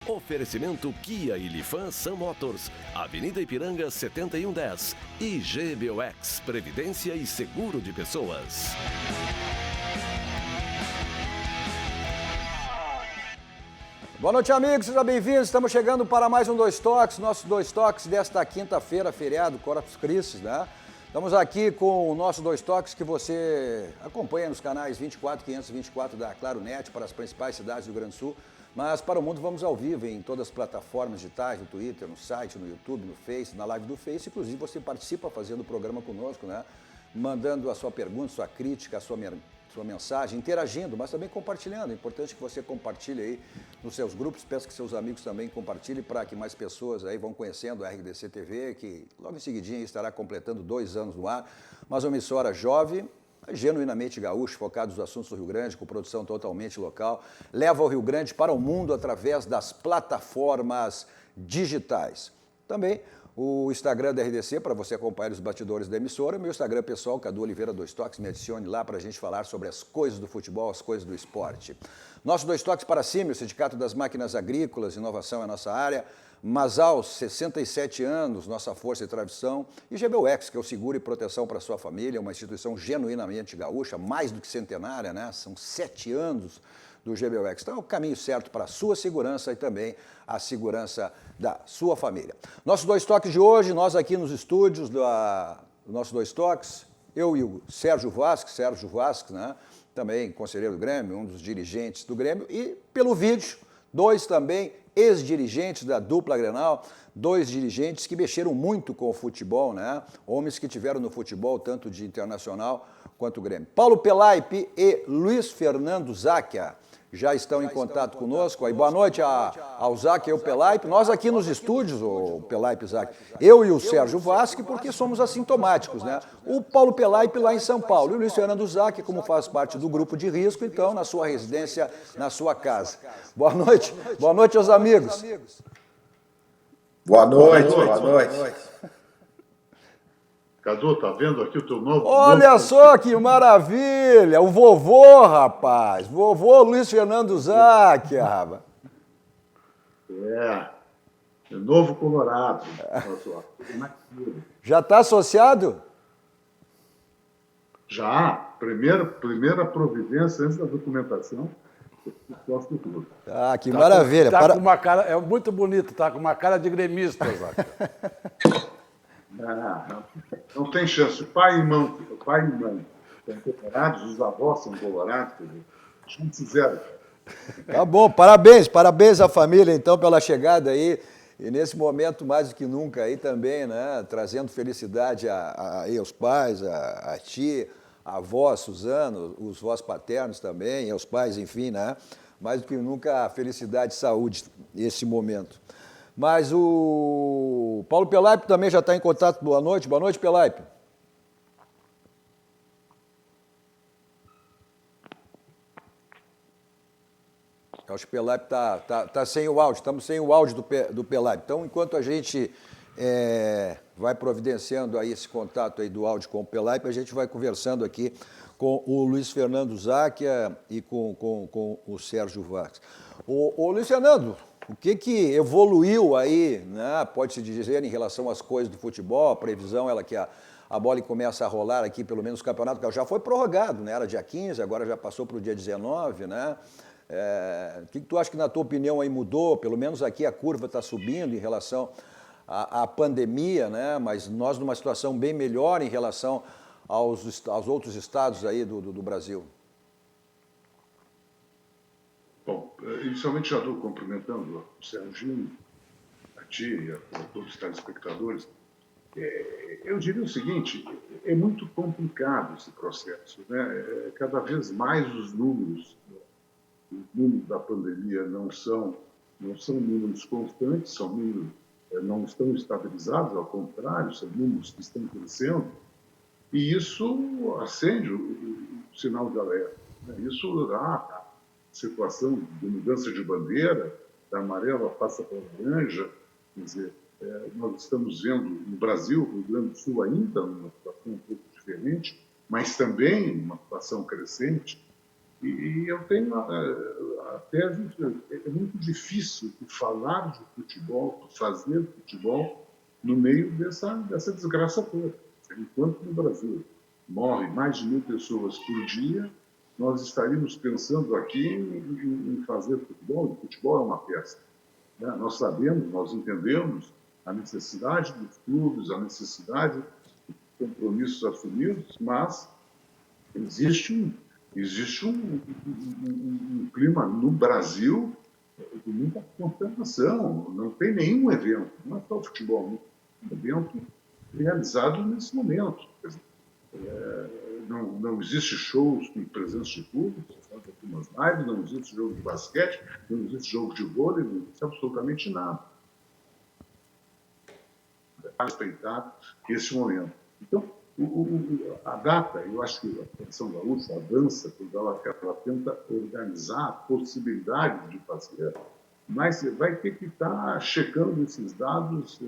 Oferecimento Kia e Lifan Sun Motors, Avenida Ipiranga 7110 e GBOX, Previdência e Seguro de Pessoas. Boa noite, amigos, sejam bem-vindos. Estamos chegando para mais um Dois Toques, nossos Dois Toques desta quinta-feira, feriado, Corpus Christi, né? Estamos aqui com o nosso Dois Toques que você acompanha nos canais 24, 524 da Claro Net para as principais cidades do Rio Grande do Sul, mas para o mundo vamos ao vivo em todas as plataformas digitais, no Twitter, no site, no YouTube, no Face, na live do Face. Inclusive você participa fazendo o programa conosco, né? Mandando a sua pergunta, sua crítica, a sua mensagem, interagindo, mas também compartilhando. É importante que você compartilhe aí nos seus grupos, peço que seus amigos também compartilhem para que mais pessoas aí vão conhecendo a RDC TV, que logo em seguidinho estará completando 2 anos no ar, mas uma emissora jovem, genuinamente gaúcho, focado nos assuntos do Rio Grande, com produção totalmente local, leva o Rio Grande para o mundo através das plataformas digitais. Também o Instagram da RDC, para você acompanhar os bastidores da emissora. Meu Instagram pessoal, Cadu Oliveira Dois Toques, me adicione lá para a gente falar sobre as coisas do futebol, as coisas do esporte. Nosso Dois Toques para cima, o Sindicato das Máquinas Agrícolas, inovação é a nossa área. Masal, 67 anos, nossa força e tradição. E GBUX, que é o seguro e proteção para a sua família, uma instituição genuinamente gaúcha, mais do que centenária, né? São 7 anos do GBUX. Então é o caminho certo para a sua segurança e também a segurança da sua família. Nossos Dois Toques de hoje, nós aqui nos estúdios do nosso Dois Toques, eu e o Sérgio Vasques, né? Também conselheiro do Grêmio, um dos dirigentes do Grêmio, e pelo vídeo, 2 também ex-dirigentes da dupla Grenal, 2 dirigentes que mexeram muito com o futebol, né? Homens que tiveram no futebol, tanto de Internacional quanto o Grêmio. Paulo Pelaipe e Luiz Fernando Záquia já estão em contato conosco. Aí, boa noite ao Záquia e ao Pelaipe. Nós aqui nos estúdios, o Pelaipe e Záquia, eu e o Sérgio Vasque, porque somos assintomáticos, né? O Paulo Pelaipe lá em São Paulo e o Luiz Fernando Záquia, como faz parte do grupo de risco, então, na sua residência, na sua casa. Boa noite aos amigos. Boa noite. Cadu, tá vendo aqui o teu novo... Olha só que maravilha! O vovô, rapaz! Vovô Luiz Fernando Záquia, rapaz. É novo Colorado. Já está associado? Já. Primeira providência antes da documentação. Ah, que maravilha. Tá com uma cara, é muito bonito, tá com uma cara de gremista, Záquia. Não tem chance. Pai e mãe são colorados, os avós são colorados, chance zero. Tá bom, parabéns à família, então, pela chegada aí, e nesse momento, mais do que nunca, aí também, né, trazendo felicidade aos pais, a ti, a avó, Suzano, os vós paternos também, aos pais, enfim, né, mais do que nunca, felicidade e saúde nesse momento. Mas o Paulo Pelaipe também já está em contato. Boa noite, Pelaipe. Acho que o Pelaipe está sem o áudio, estamos sem o áudio do Pelaipe. Então, enquanto a gente vai providenciando aí esse contato aí do áudio com o Pelaipe, a gente vai conversando aqui com o Luiz Fernando Záquia e com o Sérgio Vasques. O Luiz Fernando, o que evoluiu aí, né, pode-se dizer, em relação às coisas do futebol? A previsão é que a bola começa a rolar aqui, pelo menos o campeonato, que já foi prorrogado, né? Era dia 15, agora já passou para o dia 19, né? O que tu acha que, na tua opinião, aí mudou? Pelo menos aqui a curva está subindo em relação à pandemia, né? Mas nós numa situação bem melhor em relação aos outros estados aí do Brasil. Bom, inicialmente já estou cumprimentando o Serginho, a ti e a todos os telespectadores. Eu diria o seguinte, é muito complicado esse processo, né? Cada vez mais os números da pandemia não são números constantes, são números não estão estabilizados, ao contrário, são números que estão crescendo, e isso acende o sinal de alerta, né? Isso dá situação de mudança de bandeira, da amarela passa para a laranja, quer dizer, nós estamos vendo no Brasil, no Rio Grande do Sul ainda, uma situação um pouco diferente, mas também uma situação crescente, e eu tenho a tese é muito difícil de falar de futebol, de fazer futebol no meio dessa desgraça toda. Enquanto no Brasil morre mais de 1.000 pessoas por dia, nós estaríamos pensando aqui em fazer futebol. O futebol é uma festa, né? Nós sabemos, nós entendemos a necessidade dos clubes, a necessidade de compromissos assumidos, mas existe um clima no Brasil de muita consternação. Não tem nenhum evento, não é só o futebol, um evento realizado nesse momento. Quer dizer, não existe shows com presença de público, faz algumas lives, não existe jogo de basquete, não existe jogo de vôlei, não existe absolutamente nada. Para respeitar esse momento. Então, a data, eu acho que a Tradição Gaúcha, a dança, quando ela tenta organizar a possibilidade de fazer, mas vai ter que estar checando esses dados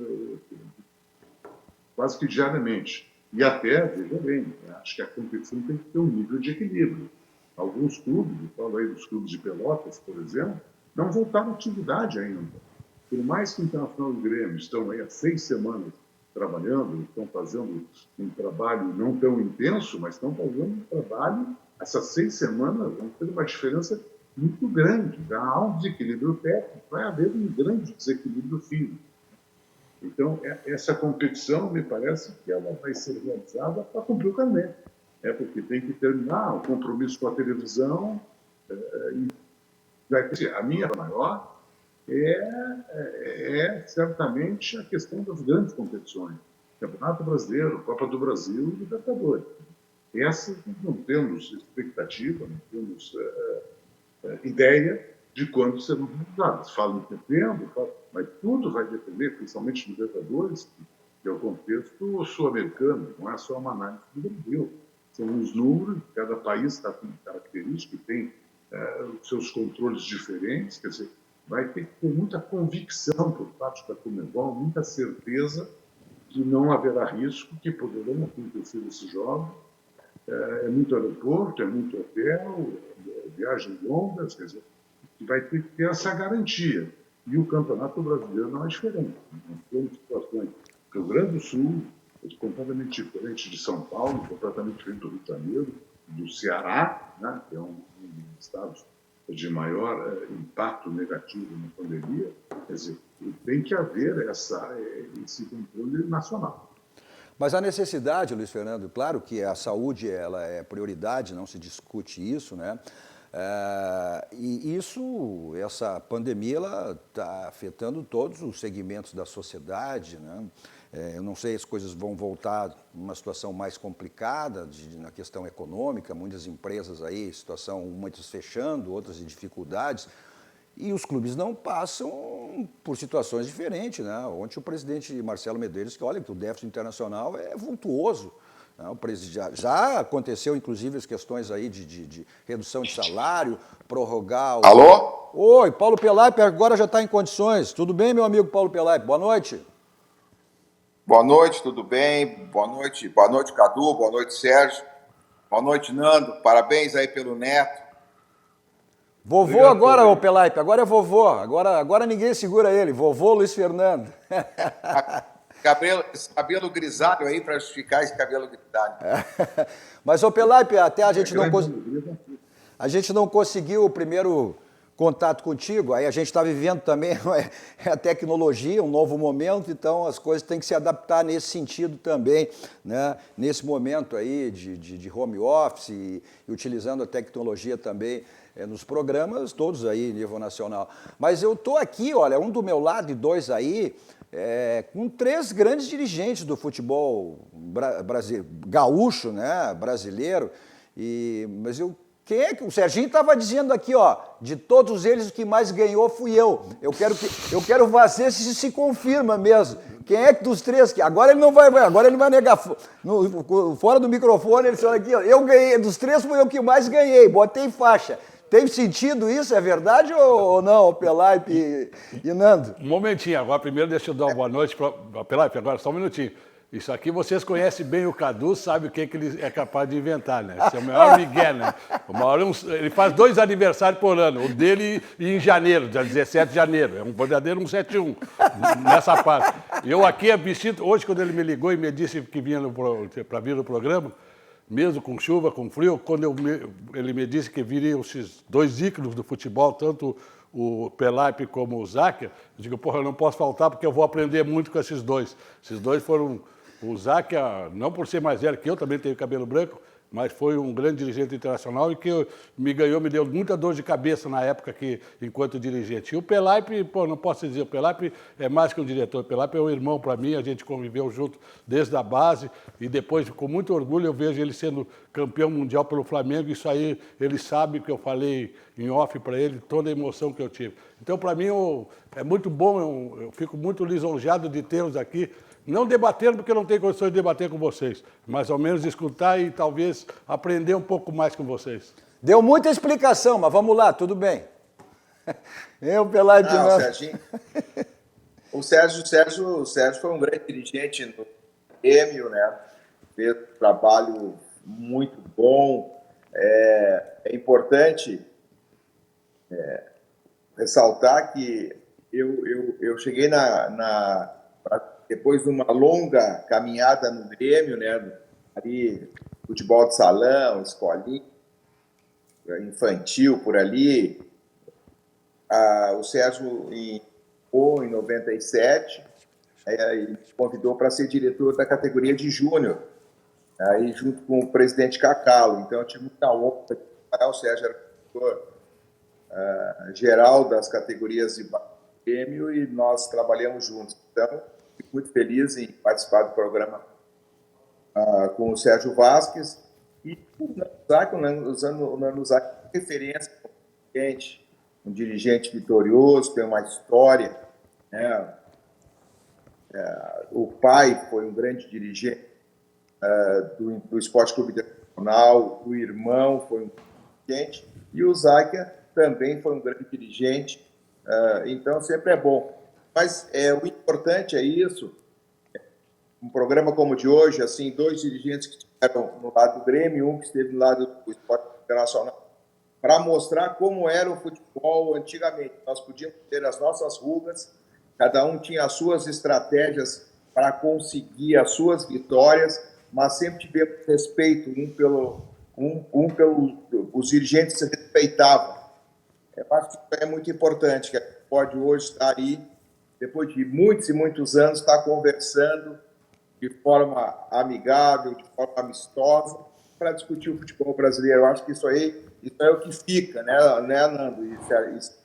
quase que diariamente. E até, veja bem, acho que a competição tem que ter um nível de equilíbrio. Alguns clubes, eu falo aí dos clubes de Pelotas, por exemplo, não voltaram à atividade ainda. Por mais que o Internacional e o Grêmio estão aí há 6 semanas trabalhando, estão fazendo um trabalho não tão intenso, mas estão fazendo um trabalho, essas 6 semanas vão ter uma diferença muito grande. Já há um desequilíbrio técnico, vai haver um grande desequilíbrio físico. Então, essa competição, me parece que ela vai ser realizada para cumprir o caminho. Porque tem que terminar o compromisso com a televisão. A minha maior é certamente a questão das grandes competições. Campeonato Brasileiro, Copa do Brasil e Libertadores. Essas não temos expectativa, não temos ideia de quando serão realizadas. Falam em setembro, mas tudo vai depender, principalmente dos Libertadores, que é o contexto sul-americano, não é só uma análise do Brasil. São os números, cada país está com características, tem os seus controles diferentes, quer dizer, vai ter que ter muita convicção por parte da Conmebol, muita certeza que não haverá risco, que poderão acontecer esses jogos. É muito aeroporto, é muito hotel, viagens longas, quer dizer, vai ter que ter essa garantia. E o Campeonato Brasileiro não é diferente. Nós temos situações. Rio Grande do Sul é completamente diferente de São Paulo, completamente diferente do Rio de Janeiro, do Ceará, né, que é um dos estados de maior impacto negativo na pandemia. Quer dizer, tem que haver esse controle nacional. Mas a necessidade, Luiz Fernando, claro que a saúde ela é prioridade, não se discute isso, né? E essa pandemia, ela está afetando todos os segmentos da sociedade, né? Eu não sei se as coisas vão voltar numa situação mais complicada na questão econômica, muitas empresas aí, muitas fechando, outras em dificuldades, e os clubes não passam por situações diferentes, né? Ontem o presidente Marcelo Medeiros que olha que o déficit internacional é vultuoso. Já aconteceu, inclusive, as questões aí de redução de salário, prorrogar... Alô? Oi, Paulo Pelaipe agora já está em condições. Tudo bem, meu amigo Paulo Pelaipe? Boa noite. Boa noite, tudo bem? Boa noite, Cadu, boa noite, Sérgio. Boa noite, Nando. Parabéns aí pelo neto. Vovô obrigado, agora, ô Pelaipe, agora é vovô. Agora ninguém segura ele. Vovô Luiz Fernando. Cabelo grisalho aí para justificar esse cabelo grisalho. Mas, ô Pelaipe, até a gente não conseguiu o primeiro contato contigo, aí a gente está vivendo também a tecnologia, um novo momento, então as coisas têm que se adaptar nesse sentido também, né? Nesse momento aí de home office e utilizando a tecnologia também nos programas, todos aí, nível nacional. Mas eu estou aqui, olha, um do meu lado e dois aí, com 3 grandes dirigentes do futebol gaúcho, né, brasileiro, mas quem é que o Serginho estava dizendo aqui, ó, de todos eles o que mais ganhou fui eu. Eu quero ver se confirma mesmo. Quem é que dos 3 que agora ele não vai negar fora do microfone, ele falou aqui, ó, eu ganhei dos 3 fui eu que mais ganhei, botei faixa. Tem sentido isso? É verdade ou não, Pelaipe e Nando? Um momentinho, agora primeiro deixa eu dar uma boa noite para Pelaipe, agora só um minutinho. Isso aqui vocês conhecem bem o Cadu, sabe o que ele é capaz de inventar, né? Esse é o maior migué, né? O maior, ele faz 2 aniversários por ano, o dele em janeiro, dia 17 de janeiro. É um verdadeiro 171, nessa parte. Eu aqui vestido, hoje quando ele me ligou e me disse que vinha para vir no programa, mesmo com chuva, com frio, quando ele me disse que viriam esses 2 ícones do futebol, tanto o Pelaipe como o Záquia, eu digo, porra, eu não posso faltar porque eu vou aprender muito com esses 2. Esses 2 foram, o Záquia, não por ser mais velho que eu, também tenho cabelo branco, mas foi um grande dirigente internacional e que me ganhou, me deu muita dor de cabeça na época enquanto dirigente. E o Pelaipe, pô, não posso dizer, o Pelaipe é mais que um diretor, o Pelaipe é um irmão para mim, a gente conviveu junto desde a base e depois, com muito orgulho, eu vejo ele sendo campeão mundial pelo Flamengo, isso aí ele sabe que eu falei em off para ele, toda a emoção que eu tive. Então, para mim, é muito bom, eu fico muito lisonjeado de tê-los aqui, não debatendo, porque eu não tenho condições de debater com vocês, mas ao menos escutar e talvez aprender um pouco mais com vocês. Deu muita explicação, mas vamos lá, tudo bem. Eu, Pelaipe, Não, não. Serginho. O Sérgio foi um grande dirigente no Grêmio, né? Fez um trabalho muito bom. É importante ressaltar que eu cheguei depois de uma longa caminhada no Grêmio, né? Ali, futebol de salão, escolinha, infantil, por ali. O Sérgio, em 97, me convidou para ser diretor da categoria de júnior, aí junto com o presidente Cacalo. Então, eu tive muita honra de trabalhar. O Sérgio era diretor geral das categorias de Grêmio e nós trabalhamos juntos. Então, fico muito feliz em participar do programa com o Sérgio Vasquez e o Nando Zac, referência, um dirigente vitorioso, tem uma história, né? O pai foi um grande dirigente do Esporte Clube Internacional, o irmão foi um dirigente e o Záquia também foi um grande dirigente, então sempre é bom. Mas o importante é isso, um programa como o de hoje, assim, 2 dirigentes que estiveram no lado do Grêmio, um que esteve no lado do Esporte Internacional, para mostrar como era o futebol antigamente. Nós podíamos ter as nossas rugas, cada um tinha as suas estratégias para conseguir as suas vitórias, mas sempre tivemos respeito os dirigentes se respeitavam. Eu acho que isso é muito importante, que a gente pode hoje estar aí, depois de muitos e muitos anos, estar conversando de forma amigável, de forma amistosa, para discutir o futebol brasileiro. Eu acho que isso é o que fica, né Nando? Isso.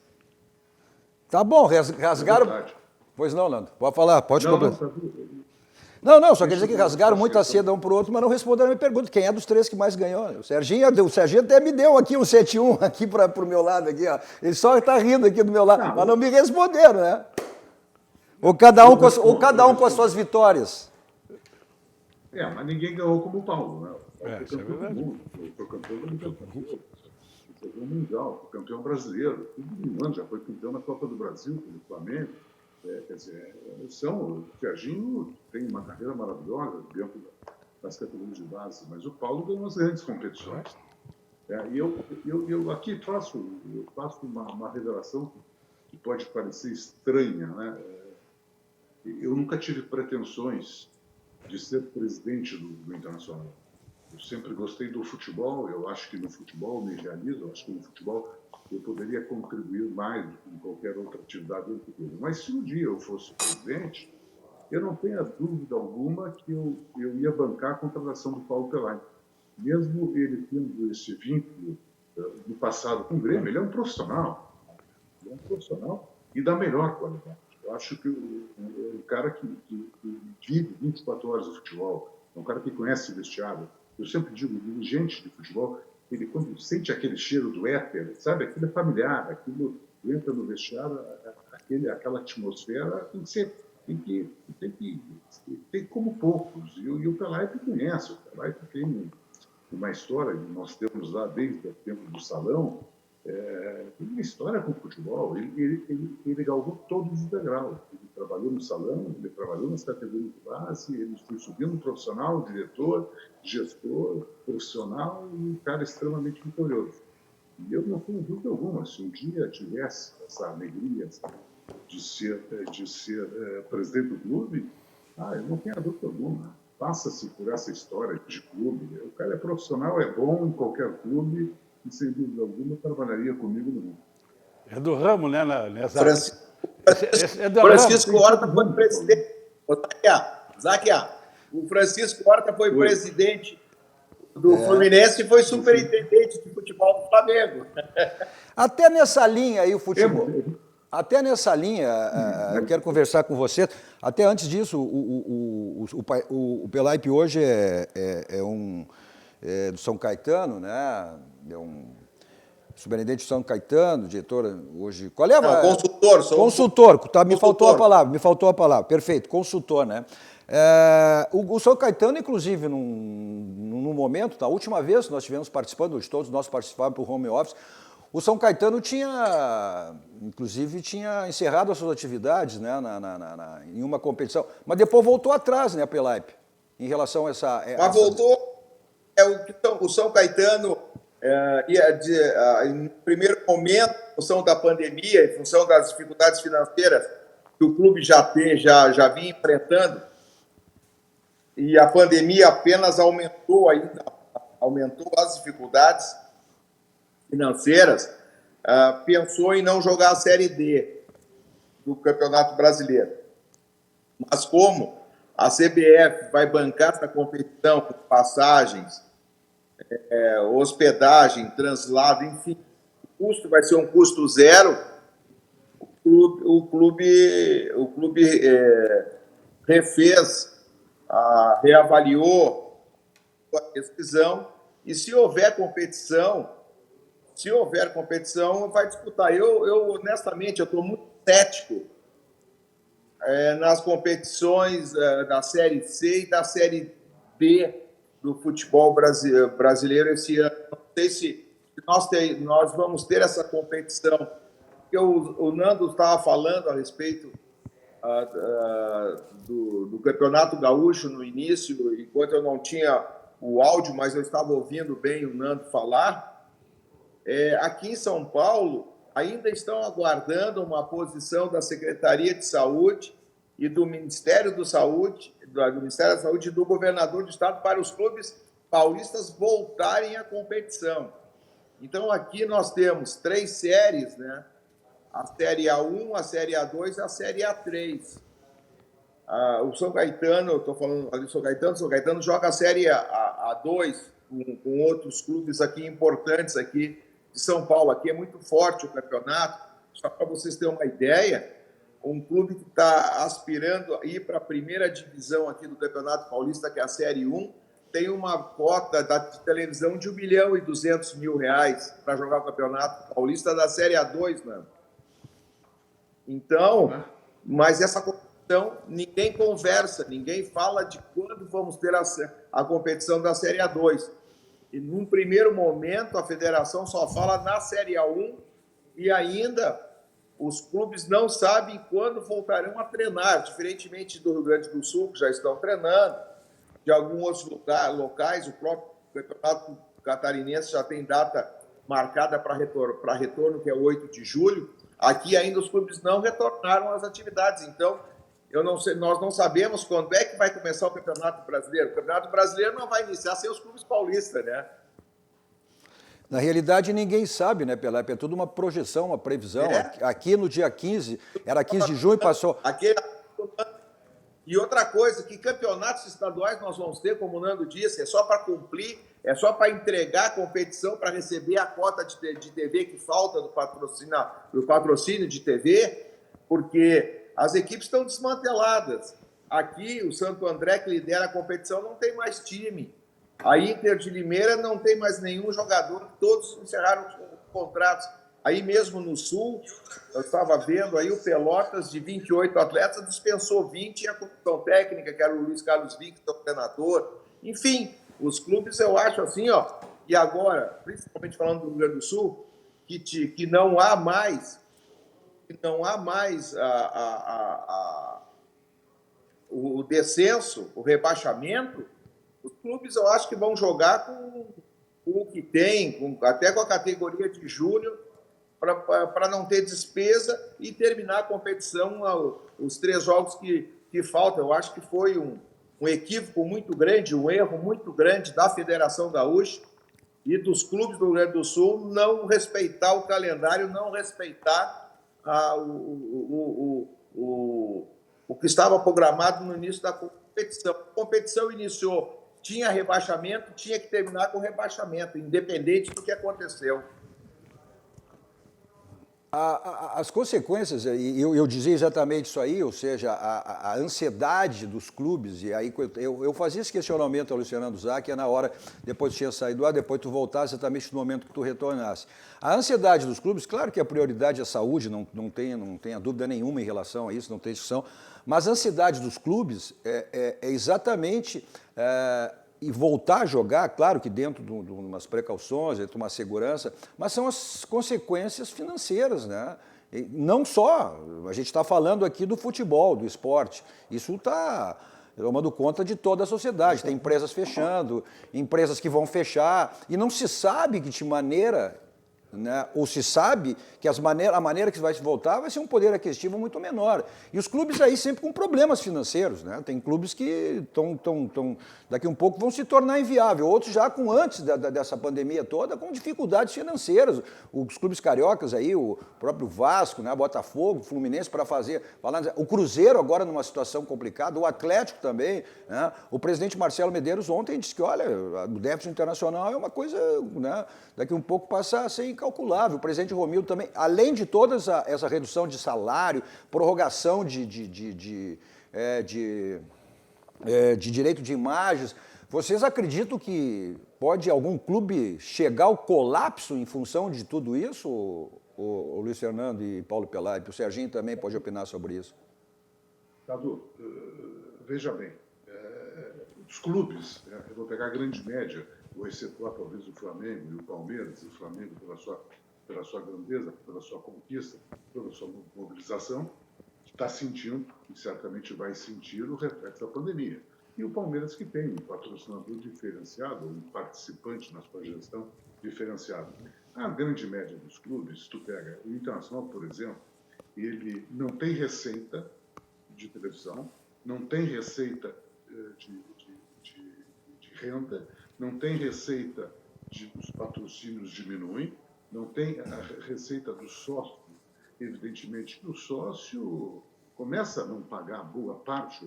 Tá bom, rasgaram... É pois não, Nando, pode falar, pode completar. Não, Não, só quer dizer que rasgaram muita seda um para o outro, mas não responderam a minha pergunta. Quem é dos 3 que mais ganhou? O Serginho até me deu aqui um 7-1 aqui para o meu lado. Aqui, ó. Ele só está rindo aqui do meu lado, mas não me responderam, né? Ou cada um com as suas vitórias. Mas ninguém ganhou como o Paulo, né? Isso é verdade. Foi campeão do Libertadores, foi campeão mundial, foi campeão brasileiro. Todo ano já foi campeão na Copa do Brasil, pelo Flamengo. Quer dizer, o Serginho tem uma carreira maravilhosa dentro das categorias de base, mas o Paulo ganhou as grandes competições. E eu aqui faço uma revelação que pode parecer estranha, né? Eu nunca tive pretensões de ser presidente do Internacional. Eu sempre gostei do futebol, eu acho que no futebol me realizo, eu acho que no futebol eu poderia contribuir mais do que em qualquer outra atividade. Mas se um dia eu fosse presidente, eu não tenho dúvida alguma que eu ia bancar a contratação do Paulo Pelaipe. Mesmo ele tendo esse vínculo do passado com o Grêmio, ele é um profissional. Ele é um profissional e da melhor qualidade. Eu acho que o cara que vive 24 horas de futebol, é um cara que conhece o vestiário. Eu sempre digo, dirigente de futebol, ele quando sente aquele cheiro do éter, sabe, aquilo é familiar, aquilo entra no vestiário, aquela atmosfera tem como poucos. E o Pelaipe conhece, o Pelaipe tem uma história, nós temos lá desde o tempo do salão, Tem uma história com o futebol. Ele galgou todos os degraus. Ele trabalhou no salão, ele trabalhou nas categorias de base, ele foi subindo profissional, diretor, gestor, profissional e um cara extremamente vitorioso. E eu não tenho dúvida alguma, se um dia tivesse essa alegria de ser presidente do clube, eu não tenho dúvida alguma. Passa-se por essa história de clube. O cara é profissional, é bom em qualquer clube e, sem dúvida alguma, trabalharia comigo no mundo. É do ramo, né? Nessa... Francisco Horta foi presidente. Zaquia, o Francisco Horta foi presidente do Fluminense e foi superintendente de futebol do Flamengo. Até nessa linha aí, o futebol. Até nessa linha, eu quero conversar com você. Até antes disso, o Pelaipe hoje é do São Caetano, né? É um superintendente de São Caetano, diretor hoje. Qual é a... Consultor. Consultor, tá? Me faltou a palavra. Perfeito, consultor, né? O São Caetano, inclusive, num momento, na última vez que nós estivemos participando, todos nós participávamos por home office, o São Caetano tinha encerrado as suas atividades, né, em uma competição, mas depois voltou atrás, né, Pelaipe, em relação a essa... Mas voltou, o São Caetano, em primeiro momento, em função da pandemia, em função das dificuldades financeiras que o clube já vinha enfrentando, e a pandemia apenas aumentou as dificuldades financeiras, pensou em não jogar a Série D do Campeonato Brasileiro. Mas como a CBF vai bancar essa competição com passagens, hospedagem, translado, enfim, o custo vai ser um custo zero, o clube reavaliou a decisão e se houver competição, vai disputar. Eu honestamente, eu estou muito cético nas competições da Série C e da Série D do futebol brasileiro esse ano. Não sei se nós vamos ter essa competição. Porque o Nando estava falando a respeito do Campeonato Gaúcho no início, enquanto eu não tinha o áudio, mas eu estava ouvindo bem o Nando falar. Aqui em São Paulo, ainda estão aguardando uma posição da Secretaria de Saúde e do Ministério da Saúde e do governador do estado para os clubes paulistas voltarem à competição. Então, aqui nós temos 3 séries, né? A Série A1, a Série A2 e a Série A3. O São Caetano, eu estou falando ali do São Caetano joga a Série A2 com outros clubes aqui importantes aqui de São Paulo. Aqui é muito forte o campeonato. Só para vocês terem uma ideia, um clube que está aspirando a ir para a primeira divisão aqui do Campeonato Paulista, que é a Série 1, tem uma cota de televisão de R$1.200.000 para jogar o Campeonato Paulista da Série A2, mano. Então, mas essa competição, ninguém conversa, ninguém fala de quando vamos ter a competição da Série A2. E num primeiro momento, a federação só fala na Série A1 e ainda os clubes não sabem quando voltarão a treinar, diferentemente do Rio Grande do Sul, que já estão treinando, de alguns outros locais, o próprio Campeonato Catarinense já tem data marcada para retorno, que é 8 de julho. Aqui ainda os clubes não retornaram às atividades, então nós não sabemos quando é que vai começar o Campeonato Brasileiro. O Campeonato Brasileiro não vai iniciar sem os clubes paulistas, né? Na realidade, ninguém sabe, né, Pelaipe? É tudo uma projeção, uma previsão. Aqui no dia 15, era 15 de junho, passou... E outra coisa, que campeonatos estaduais nós vamos ter, como o Nando disse, é só para cumprir, é só para entregar a competição, para receber a cota de TV que falta do patrocínio de TV, porque as equipes estão desmanteladas. Aqui, o Santo André, que lidera a competição, não tem mais time. A Inter de Limeira não tem mais nenhum jogador, todos encerraram os contratos. Aí mesmo no Sul, eu estava vendo aí o Pelotas, de 28 atletas, dispensou 20 e a comissão técnica, que era o Luiz Carlos Victor, o treinador. Enfim, os clubes, eu acho assim, ó. E agora, principalmente falando do Rio Grande do Sul, que não há mais o descenso, o rebaixamento, os clubes eu acho que vão jogar com o que tem, até com a categoria de júnior, para não ter despesa e terminar a competição, os 3 jogos que faltam. Eu acho que foi um equívoco muito grande, um erro muito grande da Federação Gaúcha e dos clubes do Rio Grande do Sul não respeitar o calendário, não respeitar o que estava programado no início da competição. A competição iniciou, tinha rebaixamento, tinha que terminar com rebaixamento, independente do que aconteceu. As consequências, e eu dizia exatamente isso aí, ou seja, a ansiedade dos clubes, e aí eu fazia esse questionamento ao Luciano Zac, na hora, depois tu tinha saído lá, depois tu voltasse, exatamente no momento que tu retornasse. A ansiedade dos clubes, claro que a prioridade é a saúde, não tenha dúvida nenhuma em relação a isso, não tem discussão, mas a ansiedade dos clubes é exatamente... e voltar a jogar, claro que dentro de umas precauções, dentro de uma segurança, mas são as consequências financeiras, né? E não só, a gente está falando aqui do futebol, do esporte, isso está tomando conta de toda a sociedade, tem empresas fechando, empresas que vão fechar, e não se sabe de que maneira... Né? Ou se sabe que a maneira que vai se voltar vai ser um poder aquisitivo muito menor. E os clubes aí sempre com problemas financeiros. Né? Tem clubes que daqui um pouco vão se tornar inviáveis, outros já com antes dessa pandemia toda, com dificuldades financeiras. Os clubes cariocas aí, o próprio Vasco, né? Botafogo, Fluminense, o Cruzeiro agora numa situação complicada, o Atlético também. Né? O presidente Marcelo Medeiros ontem disse que, olha, o déficit internacional é uma coisa, né? Daqui um pouco passa a ser incalculável. O presidente Romildo também, além de toda essa redução de salário, prorrogação de direito de imagens, vocês acreditam que pode algum clube chegar ao colapso em função de tudo isso, o Luiz Fernando e Paulo Pelaipe? O Serginho também pode opinar sobre isso. Cadu, veja bem, os clubes, eu vou pegar a grande média, vou excetuar talvez o Flamengo e o Palmeiras, o Flamengo pela sua grandeza, pela sua conquista, pela sua mobilização, está sentindo, e certamente vai sentir, o reflexo da pandemia. E o Palmeiras, que tem um patrocinador diferenciado, um participante na sua gestão diferenciado. A grande média dos clubes, tu pega o Internacional, por exemplo, ele não tem receita de televisão, não tem receita de renda, não tem receita dos patrocínios diminuem, não tem a receita do sócio. Evidentemente que o sócio começa a não pagar boa parte,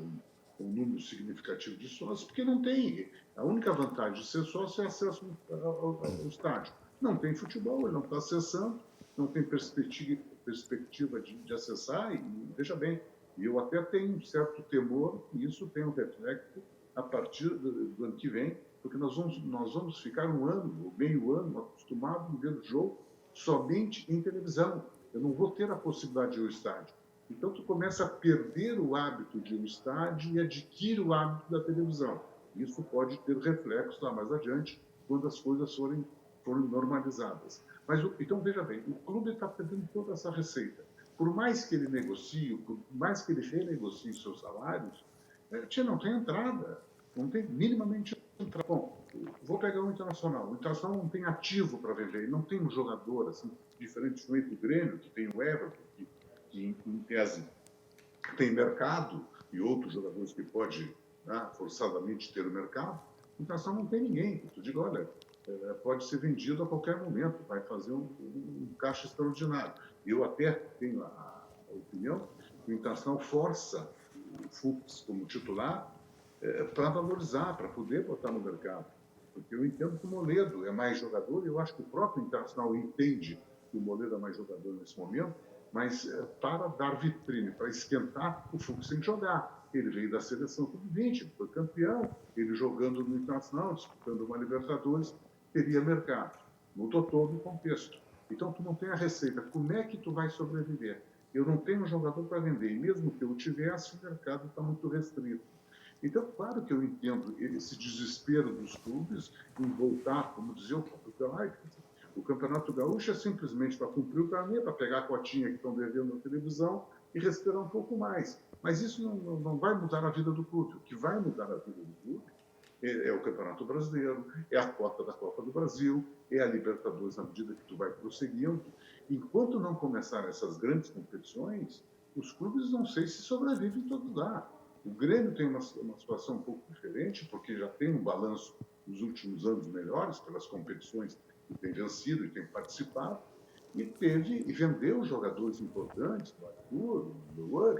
um número significativo de sócios, porque não tem. A única vantagem de ser sócio é acesso ao estádio. Não tem futebol, ele não está acessando, não tem perspectiva de acessar, e veja bem, eu até tenho um certo temor que isso tenha um reflexo a partir do ano que vem, porque nós vamos ficar um ano, ou meio ano, acostumados a ver o jogo somente em televisão. Eu não vou ter a possibilidade de ir ao estádio. Então, tu começa a perder o hábito de ir ao estádio e adquire o hábito da televisão. Isso pode ter reflexo lá mais adiante, quando as coisas forem normalizadas. Mas, então, veja bem, o clube está perdendo toda essa receita. Por mais que ele negocie, por mais que ele renegocie seus salários, não tem entrada, não tem minimamente entrada. Bom, vou pegar o Internacional. O Internacional não tem ativo para vender, ele não tem um jogador, assim, diferentemente do Grêmio, que tem o Everton, que em tese tem mercado, e outros jogadores que pode forçadamente ter o mercado. O Internacional não tem ninguém. Tu diga, olha, pode ser vendido a qualquer momento, vai fazer um caixa extraordinário. Eu até tenho a opinião que o Internacional força o Fux como titular para valorizar, para poder botar no mercado. Porque eu entendo que o Moledo é mais jogador, e eu acho que o próprio Internacional entende que o Moledo é mais jogador nesse momento, mas para dar vitrine, para esquentar, o Fux tem que jogar. Ele veio da seleção sub-20, foi campeão, ele jogando no Internacional, disputando uma Libertadores, teria mercado. Mudou todo o contexto. Então, tu não tem a receita. Como é que tu vai sobreviver? Eu não tenho um jogador para vender, e mesmo que eu tivesse, o mercado está muito restrito. Então, claro que eu entendo esse desespero dos clubes em voltar, como dizia o próprio Pelaipe, O Campeonato Gaúcho é simplesmente para cumprir o caminho, para pegar a cotinha que estão devendo na televisão e respirar um pouco mais. Mas isso não vai mudar a vida do clube. O que vai mudar a vida do clube é o Campeonato Brasileiro, é a cota da Copa do Brasil, é a Libertadores na medida que tu vai prosseguindo. Enquanto não começarem essas grandes competições, os clubes não sei se sobrevivem todo lugar. O Grêmio tem uma situação um pouco diferente, porque já tem um balanço nos últimos anos melhores pelas competições que tem vencido e tem participado, e vendeu jogadores importantes, o Arthur, o Luan,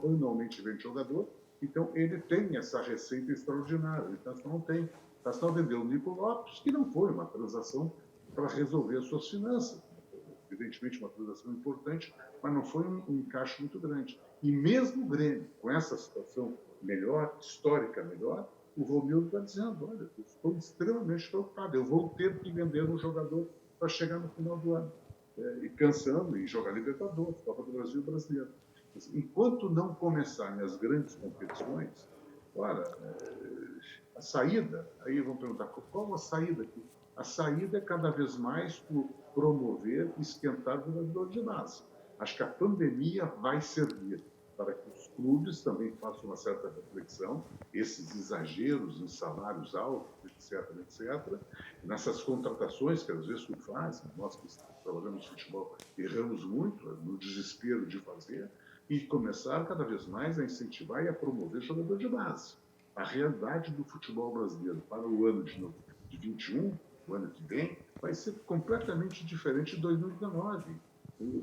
anualmente vende jogador, então ele tem essa receita extraordinária. Então não tem. O Nacional vendeu o Nico Lopes, que não foi uma transação para resolver as suas finanças. Evidentemente uma transação importante, mas não foi um encaixe muito grande. E mesmo o Grêmio, com essa situação melhor, histórica melhor, o Romildo está dizendo, olha, eu estou extremamente preocupado, eu vou ter que vender um jogador para chegar no final do ano. E cansando e jogar Libertadores, Copa do Brasil e Brasileiro. Enquanto não começarem as grandes competições, olha, a saída, aí vão perguntar, qual a saída aqui? A saída é cada vez mais por promover e esquentar o jogador de base. Acho que a pandemia vai servir para que os clubes também façam uma certa reflexão, esses exageros em salários altos, etc., etc., nessas contratações que às vezes se fazem, nós que trabalhamos no futebol erramos muito no desespero de fazer, e começar cada vez mais a incentivar e a promover jogador de base. A realidade do futebol brasileiro para o ano de 2021, o ano que vem, vai ser completamente diferente de 2019.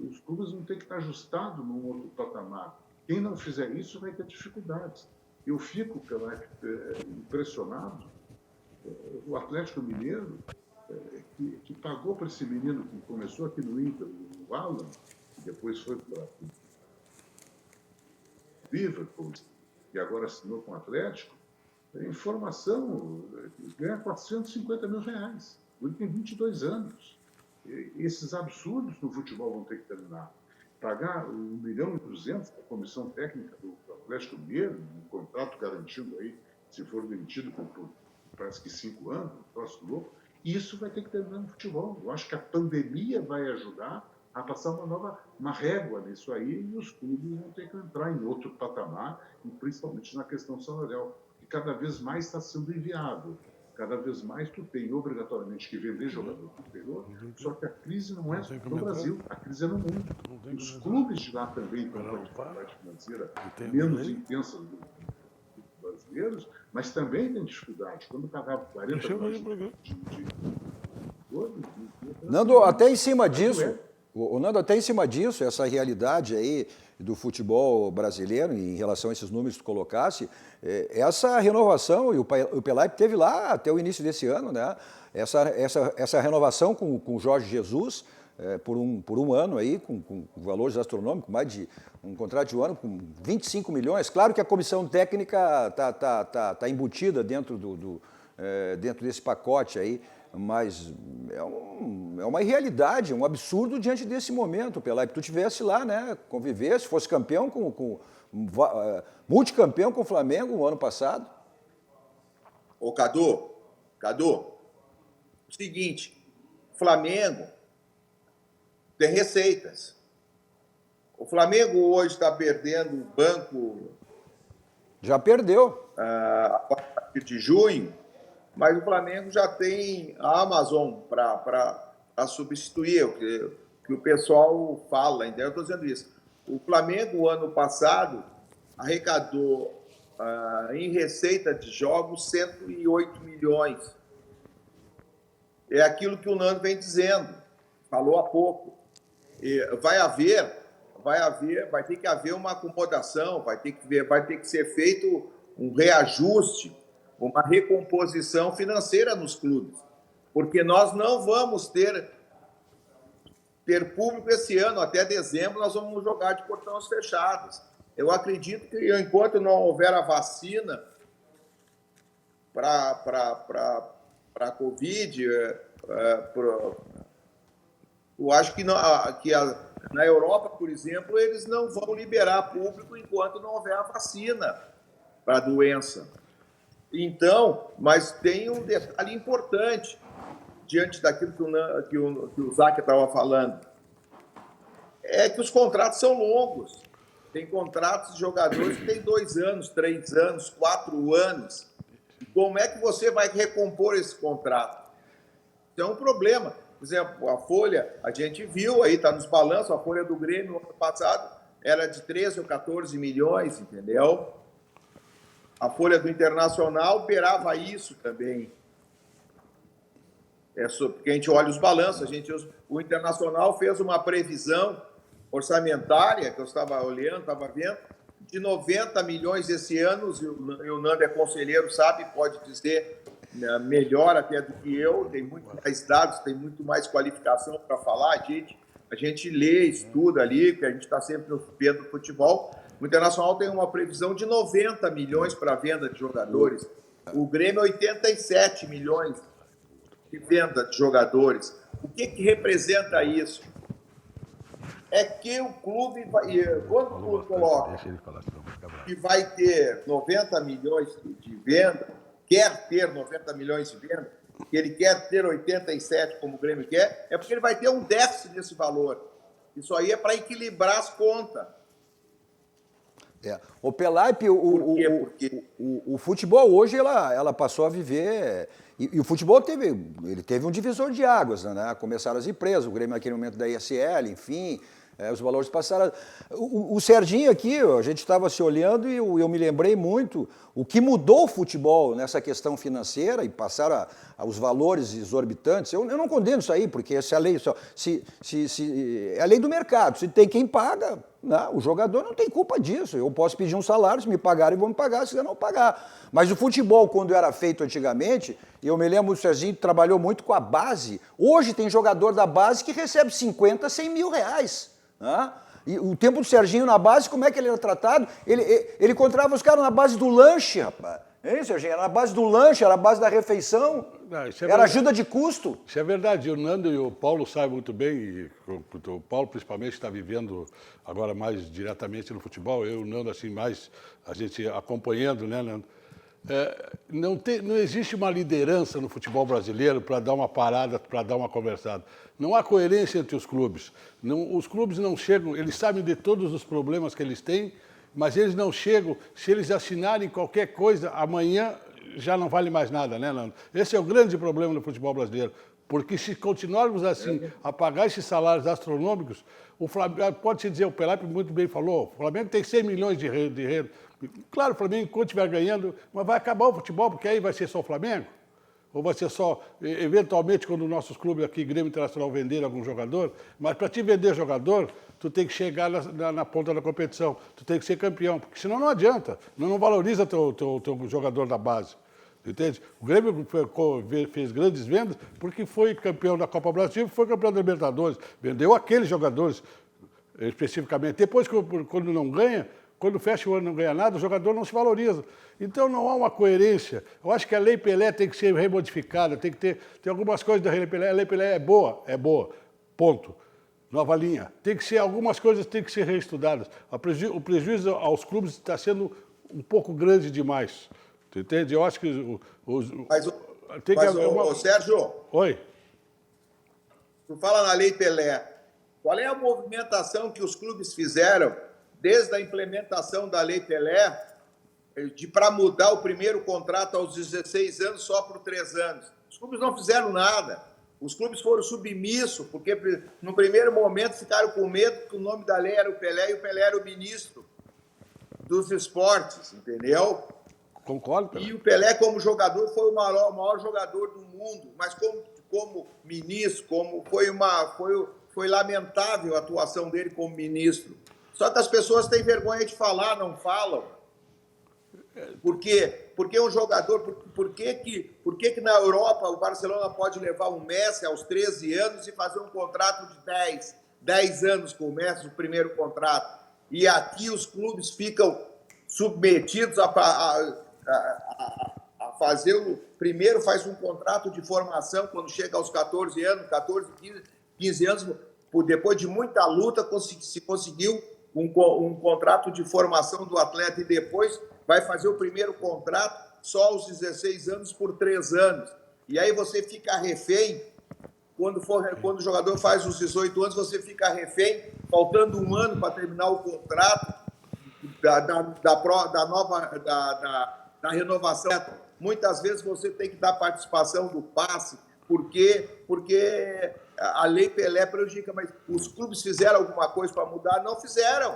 Os clubes vão ter que estar ajustados num outro patamar. Quem não fizer isso vai ter dificuldades. Eu fico impressionado. O Atlético Mineiro, que pagou para esse menino que começou aqui no Inter, o Alan, que depois foi para Liverpool e agora assinou com o Atlético, informação, ganha R$450 mil. Ele tem 22 anos. Esses absurdos no futebol vão ter que terminar. Pagar 1.200.000 da comissão técnica do Atlético Mineiro, um contrato garantido aí, se for demitido por parece que 5 anos, próximo louco, isso vai ter que terminar no futebol. Eu acho que a pandemia vai ajudar a passar uma régua nisso aí, e os clubes vão ter que entrar em outro patamar, e principalmente na questão salarial, que cada vez mais está sendo inviável. Cada vez mais tu tem obrigatoriamente que vender jogador do exterior, só que a crise não é no Brasil, a crise é no mundo. Os clubes de lá também estão com a dificuldade financeira menos intensa do que os brasileiros, mas também tem dificuldade. Quando pagava 40 milhões Nando, até em cima disso, Nando, até em cima disso, essa realidade aí do futebol brasileiro, em relação a esses números que tu colocasse, essa renovação, e o Pelaipe teve lá até o início desse ano, né? Essa renovação com o Jorge Jesus, por um ano aí, com valores astronômicos, mais de um contrato de um ano com 25 milhões. Claro que a comissão técnica tá embutida dentro dentro desse pacote aí, mas é uma irrealidade, um absurdo diante desse momento, Pelaipe. Tu tivesse lá, né, convivesse, fosse campeão multicampeão com o Flamengo no ano passado. Ô, Cadu, o seguinte, o Flamengo tem receitas. O Flamengo hoje está perdendo o banco... Já perdeu. A partir de junho, mas o Flamengo já tem a Amazon para substituir o que o pessoal fala, entendeu? Eu estou dizendo isso. O Flamengo, ano passado, arrecadou em receita de jogos 108 milhões. É aquilo que o Nando vem dizendo, falou há pouco. Vai ter que haver uma acomodação, vai ter que ser feito um reajuste, uma recomposição financeira nos clubes, porque nós não vamos ter público esse ano. Até dezembro nós vamos jogar de portões fechados. Eu acredito que enquanto não houver a vacina para a Covid, eu acho que na Europa, por exemplo, eles não vão liberar público enquanto não houver a vacina para a doença. Então, mas tem um detalhe importante. diante daquilo que o Zac estava falando, é que os contratos são longos. Tem contratos de jogadores que têm 2 anos, 3 anos, 4 anos. Como é que você vai recompor esse contrato? Isso é um problema. Por exemplo, a folha, a gente viu aí, está nos balanços, a folha do Grêmio no ano passado era de 13 ou 14 milhões, entendeu? A folha do Internacional beirava isso também. Porque a gente olha os balanços, o Internacional fez uma previsão orçamentária, que eu estava olhando, estava vendo, de 90 milhões esse ano, e o Nando é conselheiro, sabe, pode dizer melhor até do que eu, tem muito mais dados, tem muito mais qualificação para falar, a gente lê, estuda ali, que a gente está sempre vendo futebol. O Internacional tem uma previsão de 90 milhões para a venda de jogadores, o Grêmio 87 milhões de venda de jogadores. O que representa isso? É que o clube, quando o clube coloca que vai ter 90 milhões de venda, quer ter 90 milhões de venda, que ele quer ter 87 como o Grêmio quer, é porque ele vai ter um déficit desse valor. Isso aí é para equilibrar as contas. O Pelaipe, o futebol hoje ela passou a viver, e o futebol teve um divisor de águas, né? Começaram as empresas, o Grêmio naquele momento da ISL, enfim, os valores passaram. O Serginho aqui, a gente estava se olhando e eu me lembrei muito o que mudou o futebol nessa questão financeira e passaram os valores exorbitantes. Eu não condeno isso aí, porque se a lei é a lei do mercado, se tem quem paga, não, o jogador não tem culpa disso. Eu posso pedir um salário, se me pagarem, vão me pagar, se não pagar. Mas o futebol, quando era feito antigamente, eu me lembro, o Serginho trabalhou muito com a base. Hoje tem jogador da base que recebe 50, 100 mil reais. Né? E o tempo do Serginho na base, como é que ele era tratado? Ele encontrava os caras na base do lanche, rapaz. Hein, Serginho? Era na base do lanche, era na base da refeição, era ajuda de custo. Isso é verdade. O Nando e o Paulo sabem muito bem, e o Paulo principalmente está vivendo agora mais diretamente no futebol, eu e o Nando assim mais, a gente acompanhando, né, Nando? Não existe uma liderança no futebol brasileiro para dar uma parada, para dar uma conversada. Não há coerência entre os clubes. Os clubes não chegam, eles sabem de todos os problemas que eles têm, mas eles não chegam, se eles assinarem qualquer coisa, amanhã já não vale mais nada, né, Nando? Esse é o grande problema no futebol brasileiro. Porque se continuarmos assim, a pagar esses salários astronômicos, o Flamengo, pode-se dizer, o Pelaipe muito bem falou, o Flamengo tem 100 milhões de renda. Claro, o Flamengo, enquanto estiver ganhando, mas vai acabar o futebol, porque aí vai ser só o Flamengo? Ou vai ser só, eventualmente, quando nossos clubes aqui, Grêmio Internacional, venderem algum jogador? Mas para te vender jogador, tu tem que chegar na ponta da competição, tu tem que ser campeão, porque senão não adianta, não valoriza teu jogador da base. Entende? O Grêmio fez grandes vendas porque foi campeão da Copa Brasil e foi campeão da Libertadores. Vendeu aqueles jogadores especificamente. Depois, quando não ganha, quando fecha o ano e não ganha nada, o jogador não se valoriza. Então não há uma coerência. Eu acho que a Lei Pelé tem que ser remodificada, tem algumas coisas da Lei Pelé. A Lei Pelé é boa, ponto. Nova linha. Algumas coisas têm que ser reestudadas. O prejuízo aos clubes está sendo um pouco grande demais. Tu entende? Eu acho que Sérgio, oi. Tu fala na Lei Pelé. Qual é a movimentação que os clubes fizeram desde a implementação da Lei Pelé para mudar o primeiro contrato aos 16 anos só por 3 anos? Os clubes não fizeram nada. Os clubes foram submissos, porque no primeiro momento ficaram com medo que o nome da lei era o Pelé e o Pelé era o ministro dos esportes, entendeu? Concordo, Pelé. E o Pelé, como jogador, foi o maior jogador do mundo, mas como ministro, foi lamentável a atuação dele como ministro. Só que as pessoas têm vergonha de falar, não falam. Por quê? Porque um jogador... Por que na Europa o Barcelona pode levar um Messi aos 13 anos e fazer um contrato de 10 anos com o Messi, o primeiro contrato? E aqui os clubes ficam submetidos a fazer primeiro faz um contrato de formação quando chega aos 14 anos, 15 anos, depois de muita luta se conseguiu um contrato de formação do atleta e depois vai fazer o primeiro contrato só aos 16 anos por 3 anos. E aí você fica refém quando o jogador faz os 18 anos, você fica refém, faltando um ano para terminar o contrato da renovação. Muitas vezes você tem que dar participação do passe, porque a Lei Pelé prejudica, mas os clubes fizeram alguma coisa para mudar? Não fizeram.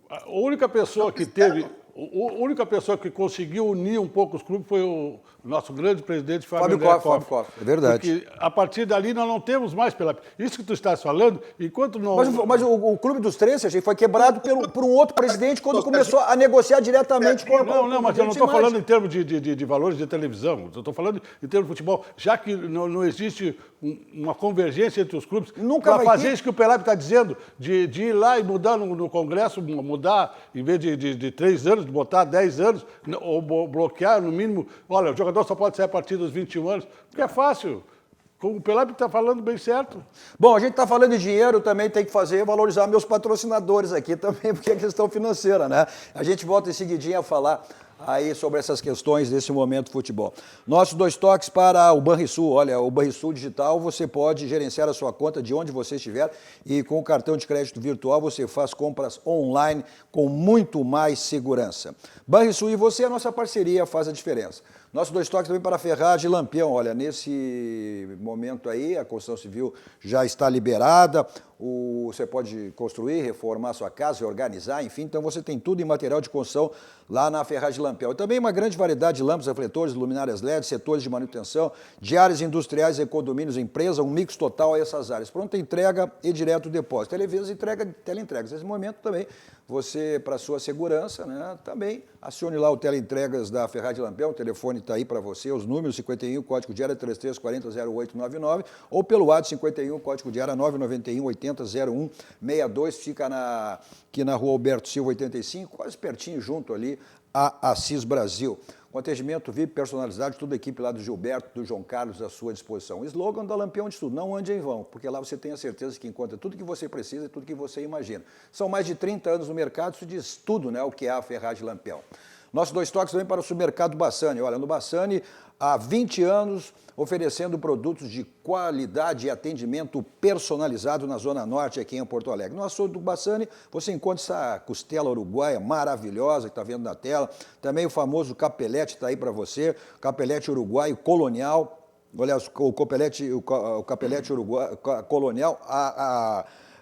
A única pessoa que teve, a única pessoa que conseguiu unir um pouco os clubes foi o nosso grande presidente Fábio Koff. É verdade. Porque a partir dali nós não temos mais pela... Isso que tu estás falando, enquanto não... Mas o Clube dos 13, achei, foi quebrado por um outro presidente quando começou a negociar diretamente com Não, mas eu não estou falando em termos de valores de televisão, eu estou falando em termos de futebol, já que não existe uma convergência entre os clubes, para fazer isso que o Pelé está dizendo, de ir lá e mudar no Congresso, mudar, em vez de 3 anos, de botar 10 anos, ou bloquear no mínimo, olha, o jogador só pode sair a partir dos 21 anos, porque é fácil. Como o Pelé está falando bem certo. Bom, a gente está falando de dinheiro, também tem que valorizar meus patrocinadores aqui também, porque é questão financeira, né? A gente volta em seguidinha a falar aí sobre essas questões desse momento futebol. Nossos 2 toques para o Banrisul. Olha, o Banrisul Digital, você pode gerenciar a sua conta de onde você estiver e com o cartão de crédito virtual você faz compras online com muito mais segurança. Banrisul e você, a nossa parceria faz a diferença. Nossos 2 toques também para a Ferragem Lampião. Olha, nesse momento aí, a construção civil já está liberada, você pode construir, reformar sua casa, reorganizar, enfim, então você tem tudo em material de construção lá na Ferragem Lampião. E também uma grande variedade de lâmpadas, refletores, luminárias LED, setores de manutenção, de áreas industriais e condomínios, empresa, um mix total a essas áreas. Pronta entrega e direto depósito. Televisões teleentregas. Nesse momento também, você, para sua segurança, né, também acione lá o teleentregas da Ferragem Lampião, o telefone está aí para você, os números 51, código de área 33400899 ou pelo WhatsApp 51, código de área 991 800162, fica aqui na Rua Alberto Silva 85, quase pertinho junto ali a Assis Brasil. Com atendimento VIP personalizado, toda a equipe lá do Gilberto, do João Carlos à sua disposição. O slogan da Lampião de tudo, não ande em vão, porque lá você tem a certeza que encontra tudo que você precisa e tudo que você imagina. São mais de 30 anos no mercado, isso diz tudo, né, o que é a Ferragem Lampião. Nossos 2 toques também para o supermercado Bassani. Olha, no Bassani, há 20 anos, oferecendo produtos de qualidade e atendimento personalizado na Zona Norte, aqui em Porto Alegre. No açougue do Bassani, você encontra essa costela uruguaia maravilhosa que está vendo na tela. Também o famoso capelete está aí para você, capelete uruguaio colonial. Olha, o capelete uruguaio colonial,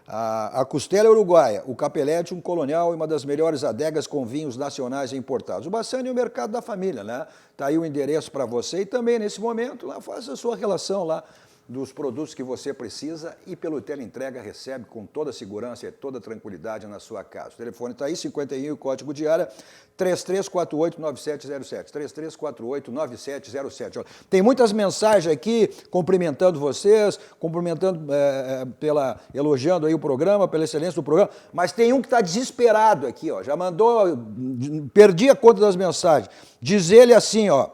a costela uruguaia, o capelete, um colonial e uma das melhores adegas com vinhos nacionais e importados. O Bassani é o mercado da família, né? Está aí o endereço para você e também, nesse momento, lá faça a sua relação lá dos produtos que você precisa e pelo teleentrega recebe com toda a segurança e toda a tranquilidade na sua casa. O telefone está aí, 51, o código de área 3348-9707, 3348-9707. Tem muitas mensagens aqui cumprimentando vocês, elogiando aí o programa, pela excelência do programa, mas tem um que está desesperado aqui, ó, já mandou, perdi a conta das mensagens. Diz ele assim, ó,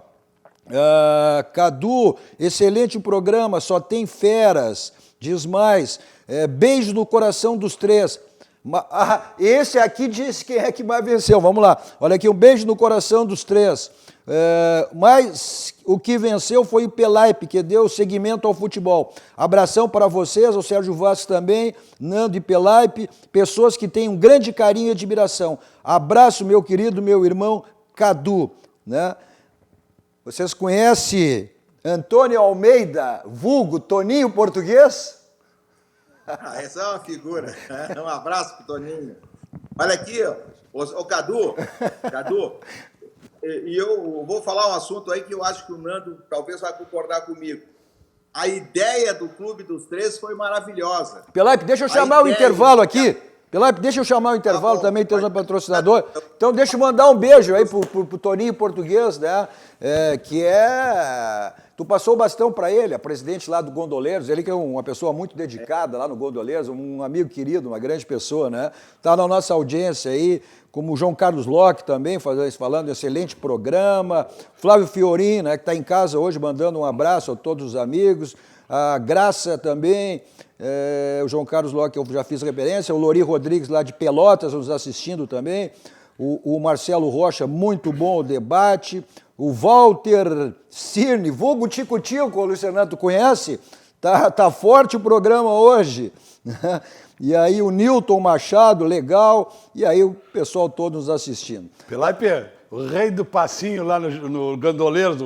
Cadu, excelente programa, só tem feras, diz mais, beijo no coração dos 3. Esse aqui disse quem é que mais venceu, vamos lá, olha aqui, um beijo no coração dos 3. Mas o que venceu foi o Pelaipe, que deu seguimento ao futebol. Abração para vocês, ao Sérgio Vasques também, Nando e Pelaipe, pessoas que têm um grande carinho e admiração. Abraço, meu querido, meu irmão Cadu, né? Vocês conhecem Antônio Almeida, vulgo Toninho Português? Essa é uma figura. Um abraço pro Toninho. Olha aqui, ô Cadu, e eu vou falar um assunto aí que eu acho que o Nando talvez vai concordar comigo. A ideia do Clube dos 13 foi maravilhosa. Pelaipe, deixa eu chamar o intervalo aqui. Pelaipe, deixa eu chamar o intervalo também, teu patrocinador. Então deixa eu mandar um beijo aí pro Toninho Português, né? Tu passou o bastão para ele, a presidente lá do Gondoleiros, ele que é uma pessoa muito dedicada lá no Gondoleiros, um amigo querido, uma grande pessoa, né? Tá na nossa audiência aí, como o João Carlos Locke também, falando um excelente programa. Flávio Fiorin, né, que está em casa hoje, mandando um abraço a todos os amigos. A Graça também, o João Carlos Locke, eu já fiz referência, o Lori Rodrigues lá de Pelotas, nos assistindo também, o Marcelo Rocha, muito bom o debate, o Walter Cirne, vulgo Tico-Tico, Luciano, tu conhece? Tá forte o programa hoje. E aí o Newton Machado, legal. E aí o pessoal todo nos assistindo. Pelaipe, o rei do passinho lá no Gandoleiros,